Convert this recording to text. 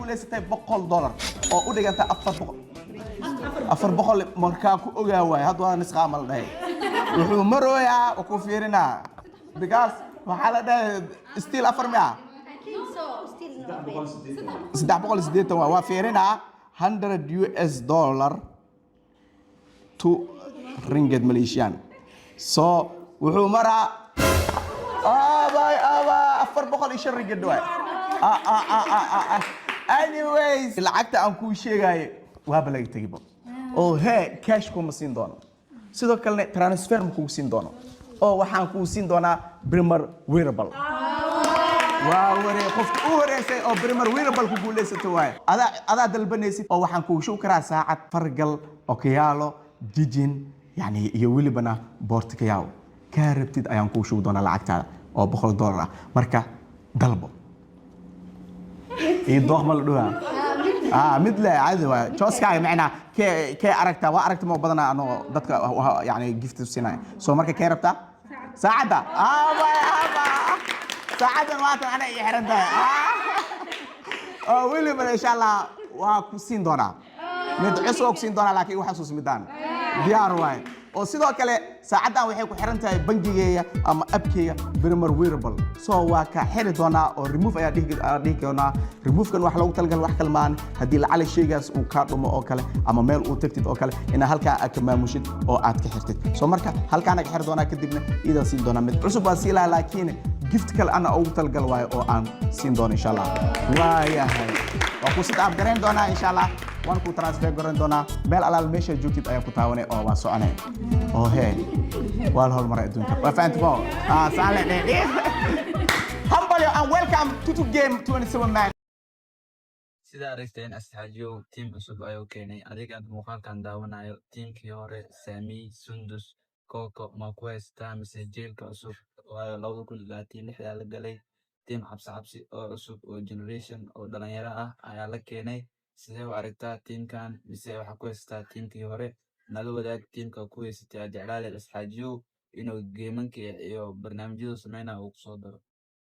guuleysatay $100 oo u dhiganta 400 markaa ku ogaa waay hadda waa nisqa mal dhahay wuxuu marooyaa oo ku fiirinaa because waxa la dhahay still 400 380 waa fiirinaa $100 to ringgit Malaysian so wuxuu maraa $400 ringgit waay anyways lacagta aan ku sheegay waa balaag tagibo oo he cash kuma siin doono sidoo kale transfer ma ku siin doono oo waxaan ku siin doonaa Premier Wearable waa waree qofka u horeysay oo Premier Wearable ku guuleysato waay ada dalbanaysid oo waxaan ku shuu karaa saacad fargal oo kiyaalo jijin yani iyo welibana boortikayaw ka rabtid ayaan ku shuu doonaa lacagtaada oo $100 ah marka dalbo يضخ مالدوها مثل عادي جوسكاي معنا كي أركتها وأركت مو بدنا أنه ضدك يعني جفت السنة سو مركا كي ربطة ساعدة ساعدة الوقت أنا يحرنتها ويلي من إن شاء الله وكسين دونا ندعسو كسين دونا لكن وحسوس ميدان ديار واي oo sidoo kale saacadan waxay ku xiran tahay bangigeeya ama appkeeya Premier Wearable soo waa ka xiri doona oo remove ayaa dhigi doona remove kan wax lagu talgal wax kalmaan hadii la cali shaygaas uu ka dhumo oo kale ama meel uu tagtid oo kale ina halka aad ka maamushid oo aad ka xirtid soo marka halkaan ka xir doona kadibna ida siin doona mid cusub baa si ilaa laakiin gift kale ana ugu talgal waayo oo aan siin doona insha Allah waayahay waa ku sida abgareen doona insha Allah waan ku transfer garan doona meel alaal meesha joogtid ayaa ku taawanay oo waa soconay oo he wal hol mar adduunka waa faanto saale humble and welcome to game 27 man sida aragteen asxaajiyo team cusub ayuu keenay adiga muuqaalkan daawanayo teamkii hore Sami Sundus Koko Makwesta mise jeelka cusub waa 2026 la galay team xabsi oo cusub oo generation oo dhalinyaro ah ayaa la keenay sidee u aragtaa teamkan mise waxa ku haystaa teamkii hore nala wadaag teamka ku haystaa jeclaale asxaajiyo inuu geemanka iyo barnaamijyada sameynaa uu soo daro